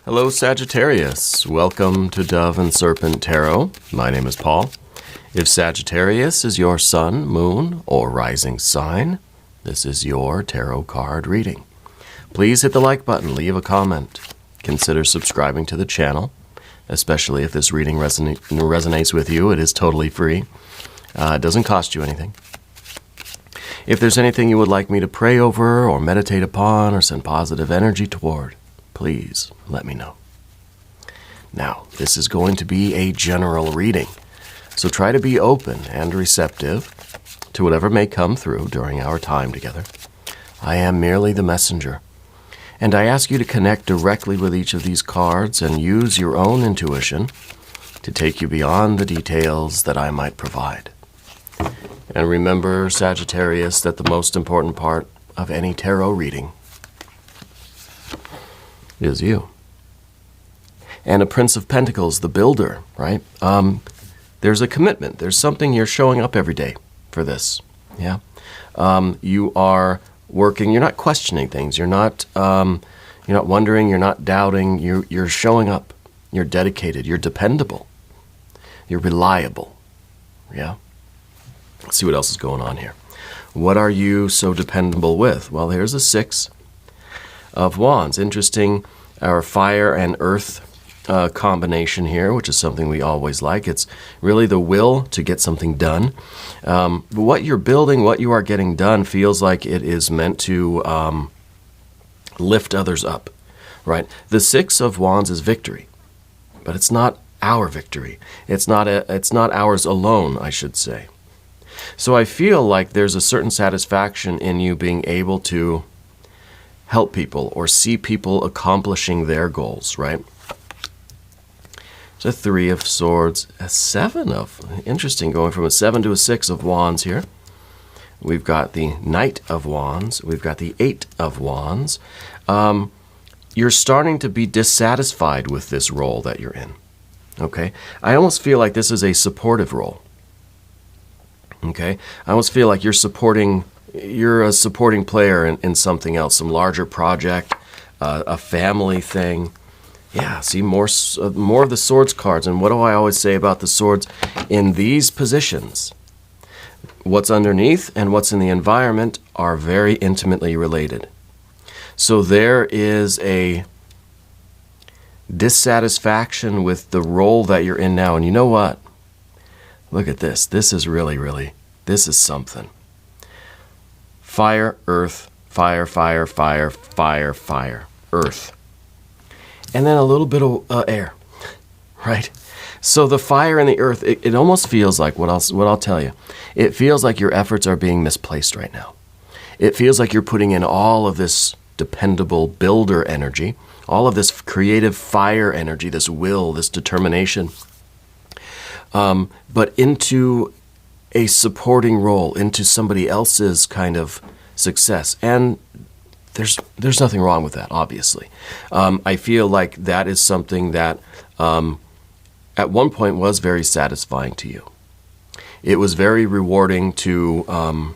Hello, Sagittarius. Welcome to Dove and Serpent Tarot. My name is Paul. If Sagittarius is your sun, moon, or rising sign, this is your tarot card reading. Please hit the like button, leave a comment. Consider subscribing to the channel, especially if this reading resonates with you. It is totally free. It doesn't cost you anything. If there's anything you would like me to pray over or meditate upon or send positive energy toward, please let me know. Now, this is going to be a general reading, so try to be open and receptive to whatever may come through during our time together. I am merely the messenger, and I ask you to connect directly with each of these cards and use your own intuition to take you beyond the details that I might provide. And remember, Sagittarius, that the most important part of any tarot reading is you. And a Prince of Pentacles, the builder, right? There's a commitment. There's something. You're showing up every day for this. Yeah. You are working. You're not questioning things. You're not wondering. You're not doubting. You're showing up. You're dedicated. You're dependable. You're reliable. Yeah. Let's see what else is going on here. What are you so dependable with? Well, here's a Six of Wands. Interesting, our fire and earth combination here, which is something we always like. It's really the will to get something done. What you're building, what you are getting done, feels like it is meant to lift others up, right? The Six of Wands is victory, but it's not our victory. It's not ours alone, I should say. So I feel like there's a certain satisfaction in you being able to help people or see people accomplishing their goals, right? It's a Three of Swords, a Seven of, interesting, going from a Seven to a Six of Wands here. We've got the Knight of Wands. We've got the Eight of Wands. You're starting to be dissatisfied with this role that you're in, okay? I almost feel like this is a supportive role, okay? I almost feel like you're a supporting player in something else, some larger project, a family thing. Yeah, see, more of the Swords cards. And what do I always say about the Swords? In these positions, what's underneath and what's in the environment are very intimately related. So there is a dissatisfaction with the role that you're in now. And you know what? Look at this. This is really, this is something. Fire, earth, fire, fire, fire, fire, fire, earth. And then a little bit of air, right? So the fire and the earth, it almost feels like, what I'll tell you, it feels like your efforts are being misplaced right now. It feels like you're putting in all of this dependable builder energy, all of this creative fire energy, this will, this determination, but into a supporting role, into somebody else's kind of success. And there's nothing wrong with that, obviously. I feel like that is something that at one point was very satisfying to you. It was very rewarding to, well,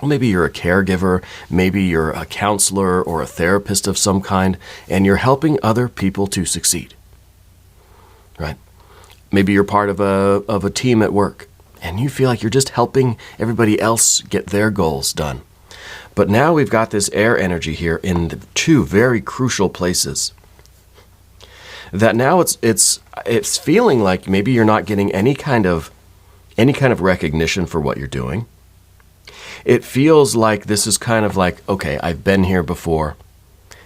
maybe you're a caregiver, maybe you're a counselor or a therapist of some kind, and you're helping other people to succeed, right? Maybe you're part of a team at work, and you feel like you're just helping everybody else get their goals done. But now we've got this air energy here in the two very crucial places. That now it's feeling like maybe you're not getting any kind of recognition for what you're doing. It feels like this is kind of like, okay, I've been here before.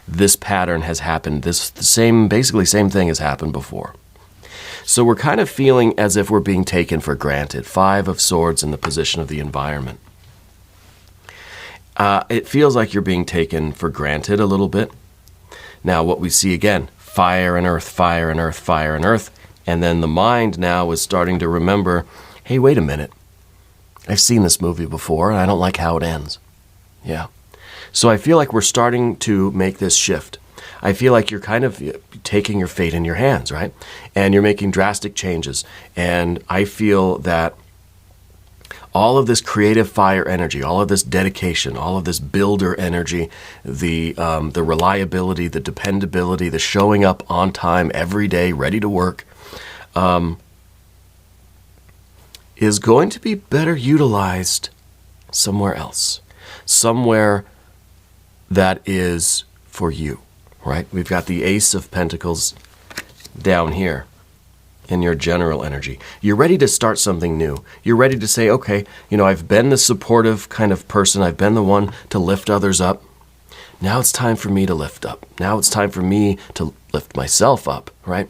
This pattern has happened. Basically same thing has happened before. So we're kind of feeling as if we're being taken for granted. Five of Swords in the position of the environment. It feels like you're being taken for granted a little bit. Now what we see again, fire and earth, fire and earth, fire and earth. And then the mind now is starting to remember, hey, wait a minute. I've seen this movie before and I don't like how it ends. Yeah. So I feel like we're starting to make this shift. I feel like you're kind of taking your fate in your hands, right? And you're making drastic changes. And I feel that all of this creative fire energy, all of this dedication, all of this builder energy, the reliability, the dependability, the showing up on time every day, ready to work, is going to be better utilized somewhere else, somewhere that is for you, right? We've got the Ace of Pentacles down here in your general energy. You're ready to start something new. You're ready to say, okay, I've been the supportive kind of person. I've been the one to lift others up. Now it's time for me to lift up. Now it's time for me to lift myself up, right?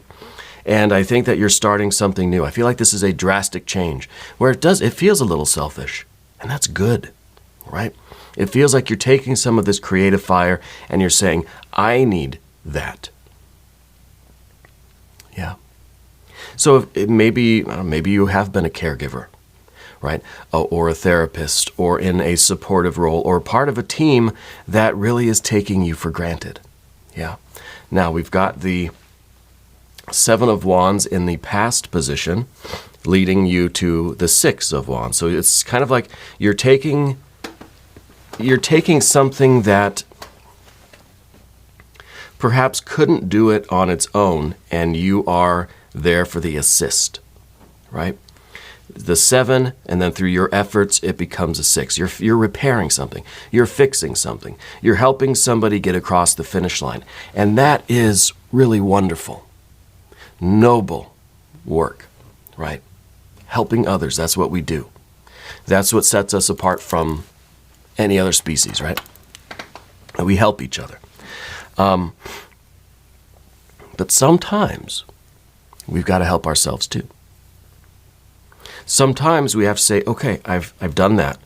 And I think that you're starting something new. I feel like this is a drastic change where it feels a little selfish, and that's good, right? It feels like you're taking some of this creative fire and you're saying, I need that. Yeah. So maybe you have been a caregiver, right? Or a therapist, or in a supportive role, or part of a team that really is taking you for granted. Yeah. Now we've got the Seven of Wands in the past position, leading you to the Six of Wands. So it's kind of like you're taking something that perhaps couldn't do it on its own, and you are there for the assist, right? The 7, and then through your efforts, it becomes a 6. You're repairing something. You're fixing something. You're helping somebody get across the finish line. And that is really wonderful. Noble work, right? Helping others, that's what we do. That's what sets us apart from any other species, right? We help each other. But sometimes we've got to help ourselves too. Sometimes we have to say, okay, I've done that.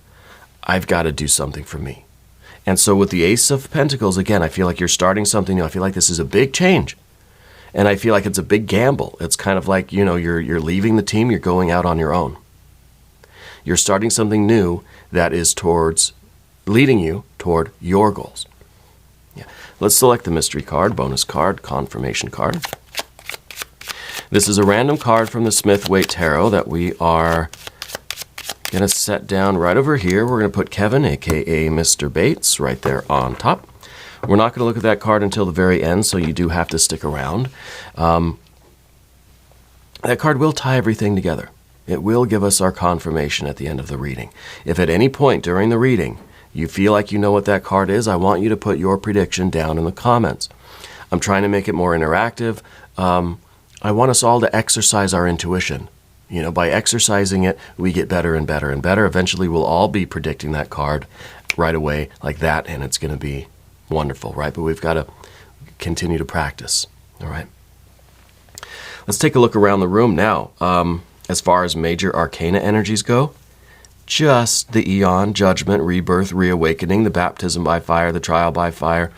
I've got to do something for me. And so with the Ace of Pentacles, again, I feel like you're starting something new. I feel like this is a big change. And I feel like it's a big gamble. It's kind of like, you're leaving the team, you're going out on your own. You're starting something new that is leading you toward your goals. Yeah. Let's select the mystery card, bonus card, confirmation card. This is a random card from the Smith-Waite Tarot that we are going to set down right over here. We're going to put Kevin, a.k.a. Mr. Bates, right there on top. We're not going to look at that card until the very end, so you do have to stick around. That card will tie everything together. It will give us our confirmation at the end of the reading. If at any point during the reading you feel like you know what that card is, I want you to put your prediction down in the comments. I'm trying to make it more interactive. I want us all to exercise our intuition. By exercising it, we get better and better and better. Eventually, we'll all be predicting that card right away like that, and it's going to be wonderful, right? But we've got to continue to practice, all right? Let's take a look around the room now. As far as major arcana energies go, just the Eon, Judgment, Rebirth, Reawakening, the Baptism by Fire, the Trial by Fire,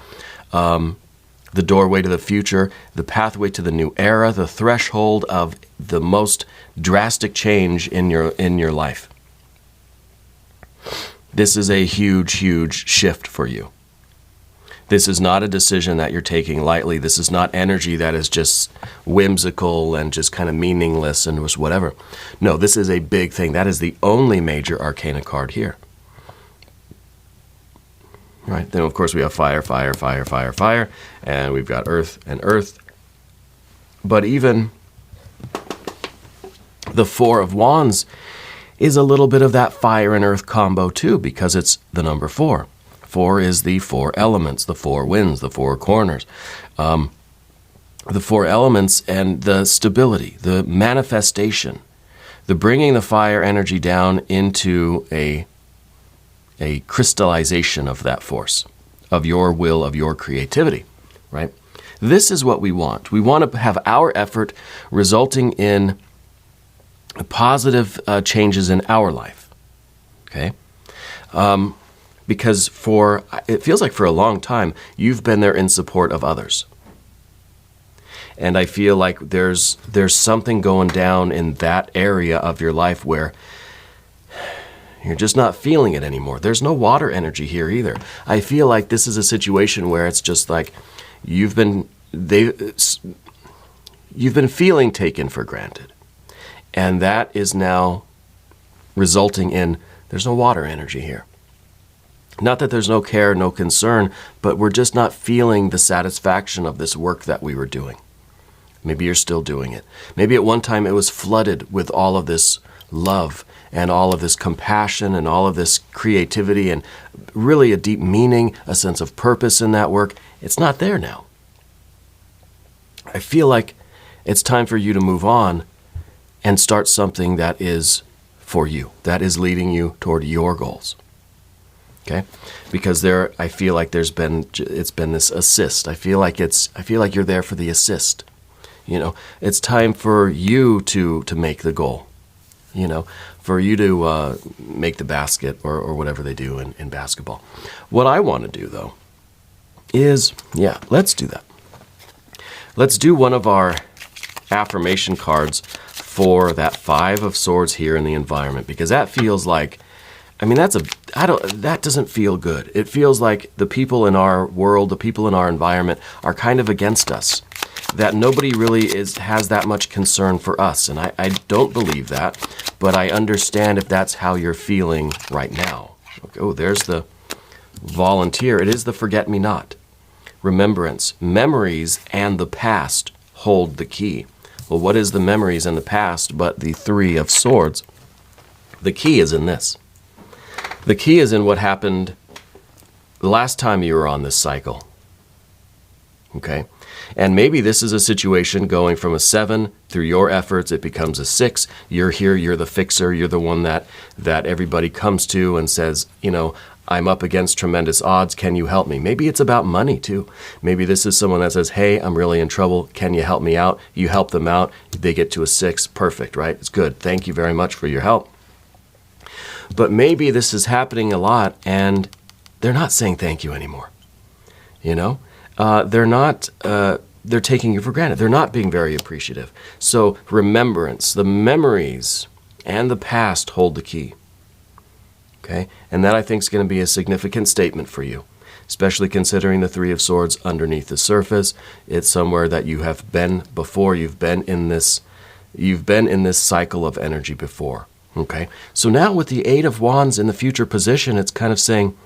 the doorway to the future, the pathway to the new era, the threshold of the most drastic change in your life. This is a huge, huge shift for you. This is not a decision that you're taking lightly. This is not energy that is just whimsical and just kind of meaningless and just whatever. No, this is a big thing. That is the only major arcana card here. Right, then of course we have fire, fire, fire, fire, fire, and we've got earth and earth. But even the Four of Wands is a little bit of that fire and earth combo too, because it's the number 4. 4 is the 4 elements, the 4 winds, the 4 corners. The 4 elements and the stability, the manifestation, the bringing the fire energy down into a crystallization of that force, of your will, of your creativity, right? This is what we want. We want to have our effort resulting in positive changes in our life, okay? Because it feels like for a long time, you've been there in support of others. And I feel like there's something going down in that area of your life where you're just not feeling it anymore. There's no water energy here either. I feel like this is a situation where it's just like you've been feeling taken for granted. And that is now resulting in There's no water energy here. Not that there's no care, no concern, but we're just not feeling the satisfaction of this work that we were doing. Maybe you're still doing it. Maybe at one time it was flooded with all of this love and all of this compassion and all of this creativity and really a deep meaning, a sense of purpose in that work. It's not there now. I feel like it's time for you to move on and start something that is for you, that is leading you toward your goals. Okay? Because I feel like it's been this assist. I feel like you're there for the assist. It's time for you to make the goal. For you to make the basket or whatever they do in basketball. What I want to do, though, is, let's do that. Let's do one of our affirmation cards for that 5 of Swords here in the environment, because that feels like, that doesn't feel good. It feels like the people in our world, the people in our environment are kind of against us. That nobody really has that much concern for us. And I don't believe that, but I understand if that's how you're feeling right now. Oh, there's the volunteer. It is the forget-me-not. Remembrance, memories, and the past hold the key. Well, what is the memories and the past but the 3 of Swords? The key is in this. The key is in what happened the last time you were on this cycle. Okay? And maybe this is a situation going from a 7, through your efforts, it becomes a 6. You're here, you're the fixer, you're the one that everybody comes to and says, I'm up against tremendous odds, can you help me? Maybe it's about money too. Maybe this is someone that says, hey, I'm really in trouble, can you help me out? You help them out, they get to a 6, perfect, right? It's good, thank you very much for your help. But maybe this is happening a lot and they're not saying thank you anymore. They're taking you for granted. They're not being very appreciative. So remembrance, the memories, and the past hold the key. Okay? And that I think is going to be a significant statement for you, especially considering the 3 of Swords underneath the surface. It's somewhere that you have been before. You've been in this cycle of energy before. Okay? So now with the 8 of Wands in the future position, it's kind of saying,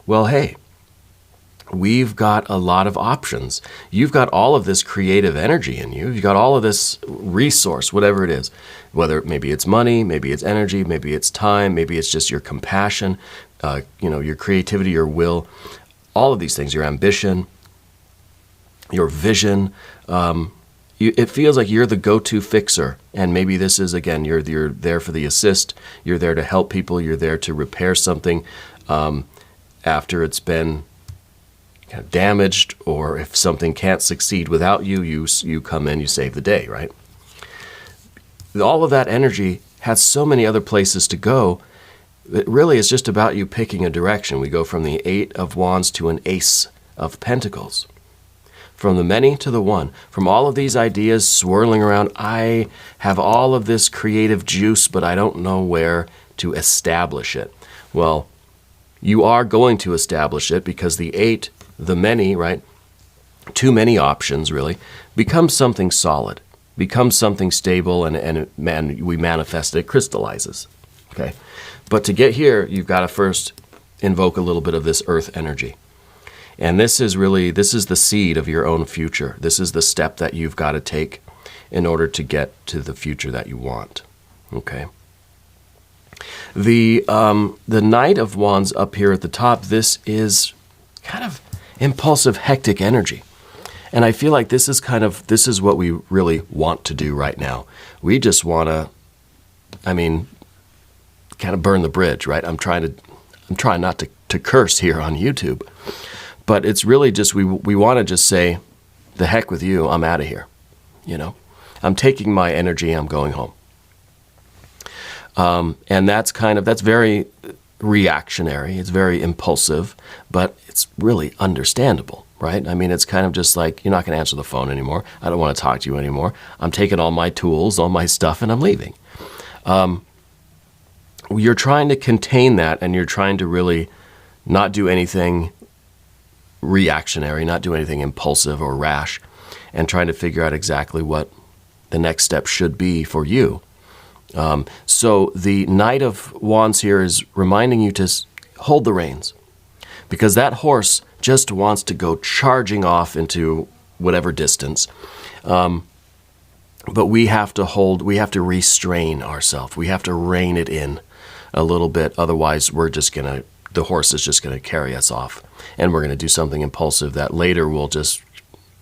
well, hey, we've got a lot of options. You've got all of this creative energy in you. You've got all of this resource, whatever it is. Whether maybe it's money, maybe it's energy, maybe it's time, maybe it's just your compassion, your creativity, your will, all of these things, your ambition, your vision. It feels like you're the go-to fixer. And maybe this is, again, you're there for the assist. You're there to help people. You're there to repair something after it's been damaged, or if something can't succeed without you, you come in, you save the day, right? All of that energy has so many other places to go. It really is just about you picking a direction. We go from the 8 of Wands to an Ace of Pentacles. From the many to the one. From all of these ideas swirling around, I have all of this creative juice, but I don't know where to establish it. Well, you are going to establish it, because the 8, the many, right? Too many options, really, becomes something solid, becomes something stable, and we manifest it, it crystallizes. Okay? But to get here, you've got to first invoke a little bit of this earth energy. And this is the seed of your own future. This is the step that you've got to take in order to get to the future that you want. Okay? The Knight of Wands up here at the top, this is kind of impulsive, hectic energy. And I feel like this is what we really want to do right now. We just want to, kind of burn the bridge, right? I'm trying not to curse here on YouTube. But it's really just, we want to just say, the heck with you, I'm out of here. I'm taking my energy, I'm going home. And that's very reactionary. It's very impulsive, but it's really understandable, right? It's kind of just like, you're not going to answer the phone anymore. I don't want to talk to you anymore. I'm taking all my tools, all my stuff, and I'm leaving. You're trying to contain that, and you're trying to really not do anything reactionary, not do anything impulsive or rash, and trying to figure out exactly what the next step should be for you. So the Knight of Wands here is reminding you to hold the reins, because that horse just wants to go charging off into whatever distance. But we have to restrain ourselves. We have to rein it in a little bit. Otherwise, the horse is just going to carry us off. And we're going to do something impulsive that later we'll just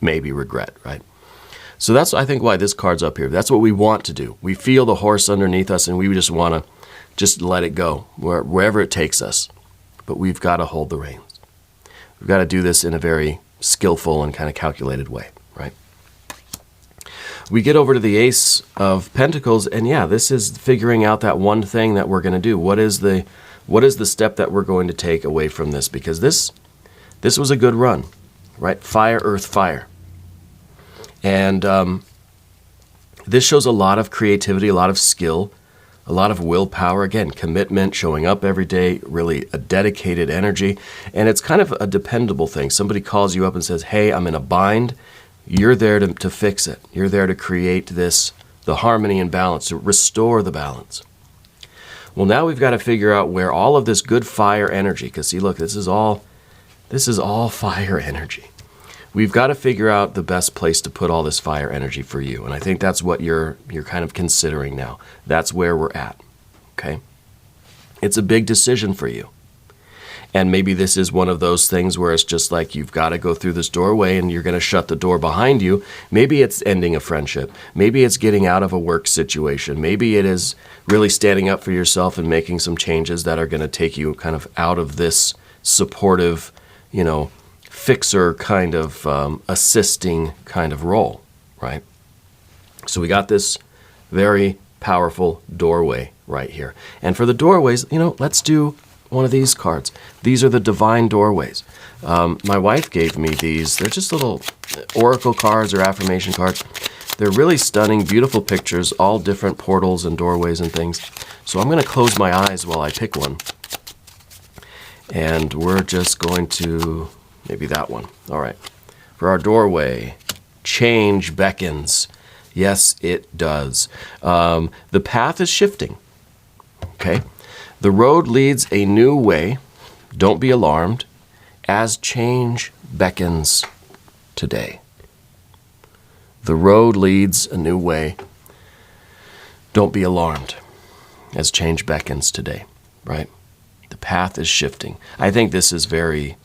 maybe regret, right? So that's, I think, why this card's up here. That's what we want to do. We feel the horse underneath us, and we just want to just let it go wherever it takes us. But we've got to hold the reins. We've got to do this in a very skillful and kind of calculated way, right? We get over to the Ace of Pentacles, and yeah, this is figuring out that one thing that we're going to do. What is the step that we're going to take away from this? Because this was a good run, right? Fire, earth, fire. And this shows a lot of creativity, a lot of skill, a lot of willpower. Again, commitment, showing up every day, really a dedicated energy. And it's kind of a dependable thing. Somebody calls you up and says, hey, I'm in a bind. You're there to fix it. You're there to create the harmony and balance, to restore the balance. Well, now we've got to figure out where all of this good fire energy, because see, look, this is all fire energy. We've got to figure out the best place to put all this fire energy for you. And I think that's what you're kind of considering now. That's where we're at, okay? It's a big decision for you. And maybe this is one of those things where it's just like you've got to go through this doorway and you're going to shut the door behind you. Maybe it's ending a friendship. Maybe it's getting out of a work situation. Maybe it is really standing up for yourself and making some changes that are going to take you kind of out of this supportive, fixer kind of assisting kind of role, right? So we got this very powerful doorway right here. And for the doorways, let's do one of these cards. These are the divine doorways. My wife gave me these. They're just little oracle cards or affirmation cards. They're really stunning, beautiful pictures, all different portals and doorways and things. So I'm going to close my eyes while I pick one. And we're just going to, maybe that one. All right. For our doorway, change beckons. Yes, it does. The path is shifting. Okay. The road leads a new way. Don't be alarmed, as change beckons today. The road leads a new way. Don't be alarmed, as change beckons today, right? The path is shifting. I think this is very,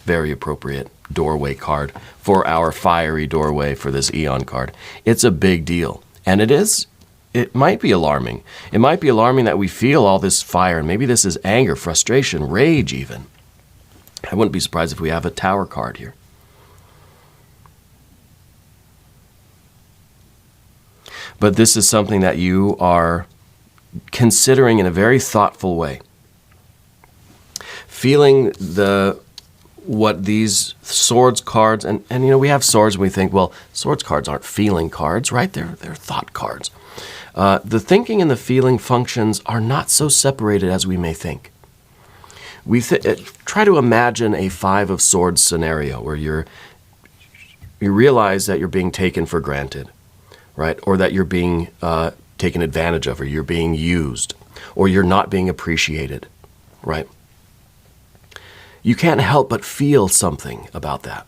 very appropriate doorway card for our fiery doorway for this Eon card. It's a big deal, and it might be alarming. It might be alarming that we feel all this fire, and maybe this is anger, frustration, rage even. I wouldn't be surprised if we have a Tower card here. But this is something that you are considering in a very thoughtful way. Feeling what these swords cards, and we have swords and we think, well, swords cards aren't feeling cards, right? They're thought cards. The thinking and the feeling functions are not so separated as we may think. We try to imagine a Five of Swords scenario where you realize that you're being taken for granted, right? Or that you're being taken advantage of, or you're being used, or you're not being appreciated, right? You can't help but feel something about that.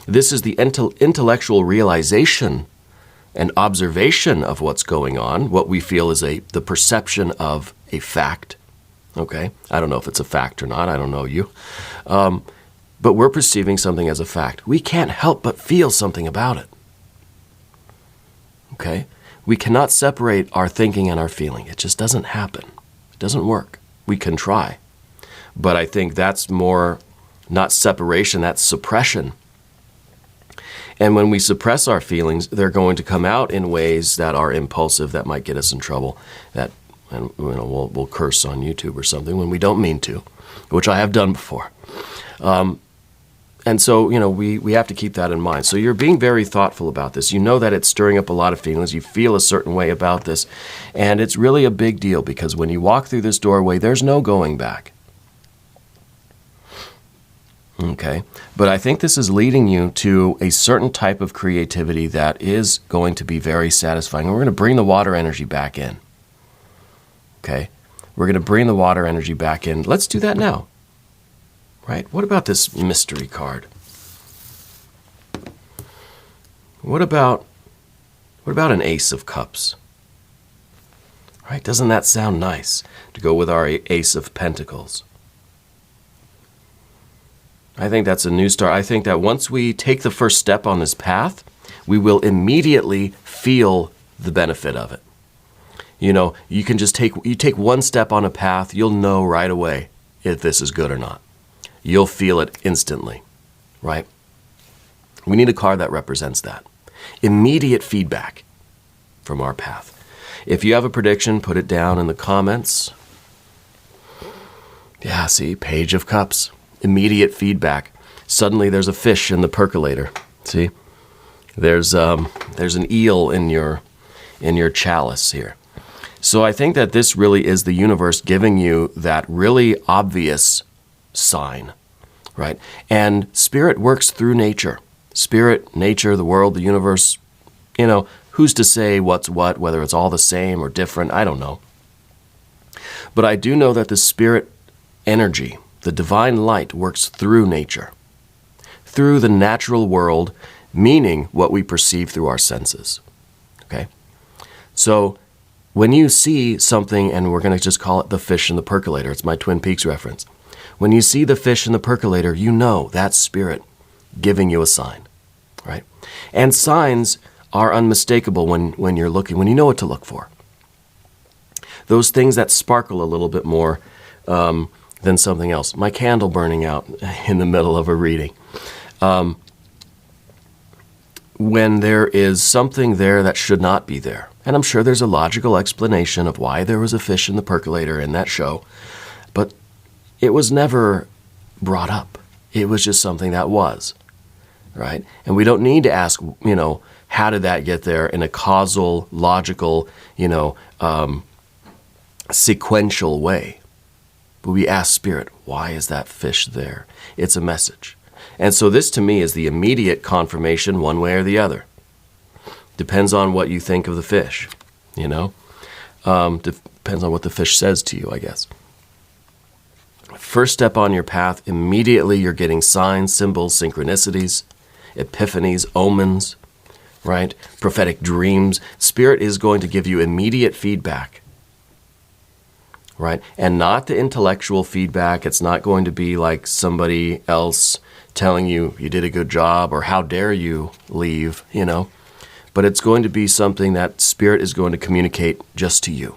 This is the intellectual realization and observation of what's going on. What we feel is the perception of a fact. Okay? I don't know if it's a fact or not. I don't know you. But we're perceiving something as a fact. We can't help but feel something about it. Okay? We cannot separate our thinking and our feeling. It just doesn't happen. It doesn't work. We can try. But I think that's more not separation, that's suppression. And when we suppress our feelings, they're going to come out in ways that are impulsive, that might get us in trouble, that we'll curse on YouTube or something when we don't mean to, which I have done before. And so, we have to keep that in mind. So you're being very thoughtful about this. You know that it's stirring up a lot of feelings. You feel a certain way about this. And it's really a big deal because when you walk through this doorway, there's no going back. Okay, but I think this is leading you to a certain type of creativity that is going to be very satisfying. And we're going to bring the water energy back in. Okay? We're going to bring the water energy back in. Let's do that now. Right? What about this mystery card? What about an Ace of Cups? Right? Doesn't that sound nice to go with our Ace of Pentacles? I think that's a new start. I think that once we take the first step on this path, we will immediately feel the benefit of it. You know, you can just take one step on a path, you'll know right away if this is good or not. You'll feel it instantly, right? We need a card that represents that. Immediate feedback from our path. If you have a prediction, put it down in the comments. Yeah, see, Page of Cups. Immediate feedback. Suddenly there's a fish in the percolator. See? There's an eel in your chalice here. So I think that this really is the universe giving you that really obvious sign, right? And spirit works through nature. Spirit, nature, the world, the universe, you know, who's to say what's what, whether it's all the same or different, I don't know. But I do know that the spirit energy, the divine light, works through nature, through the natural world, meaning what we perceive through our senses, okay? So when you see something, and we're going to just call it the fish in the percolator, it's my Twin Peaks reference. When you see the fish in the percolator, you know that's spirit giving you a sign, right? And signs are unmistakable when you're looking, when you know what to look for. Those things that sparkle a little bit more than something else. My candle burning out in the middle of a reading. When there is something there that should not be there. And I'm sure there's a logical explanation of why there was a fish in the percolator in that show, but it was never brought up. It was just something that was, right? And we don't need to ask, you know, how did that get there in a causal, logical, you know, sequential way. But we ask spirit, why is that fish there? It's a message. And so this to me is the immediate confirmation one way or the other. Depends on what you think of the fish, you know? Depends on what the fish says to you, I guess. First step on your path, immediately you're getting signs, symbols, synchronicities, epiphanies, omens, right? Prophetic dreams. Spirit is going to give you immediate feedback, right? And not the intellectual feedback. It's not going to be like somebody else telling you you did a good job or how dare you leave, you know? But it's going to be something that spirit is going to communicate just to you.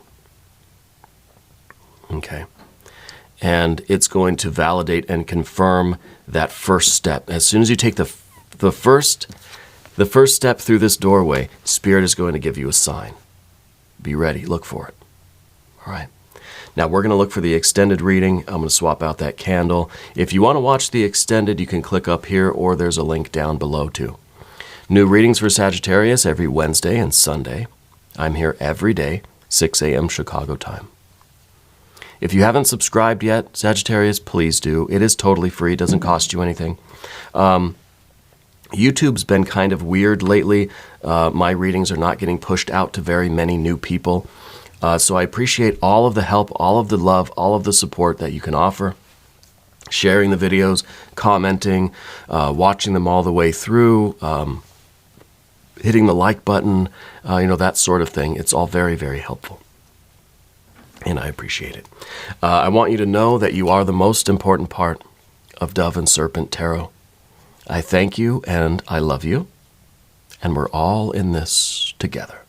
Okay? And it's going to validate and confirm that first step. As soon as you take the first step through this doorway, spirit is going to give you a sign. Be ready. Look for it. All right. Now we're going to look for the extended reading. I'm going to swap out that candle. If you want to watch the extended, you can click up here or there's a link down below too. New readings for Sagittarius every Wednesday and Sunday. I'm here every day, 6 a.m. Chicago time. If you haven't subscribed yet, Sagittarius, please do. It is totally free. It doesn't cost you anything. YouTube's been kind of weird lately. My readings are not getting pushed out to very many new people. So I appreciate all of the help, all of the love, all of the support that you can offer. Sharing the videos, commenting, watching them all the way through, hitting the like button, that sort of thing. It's all very, very helpful. And I appreciate it. I want you to know that you are the most important part of Dove and Serpent Tarot. I thank you and I love you. And we're all in this together.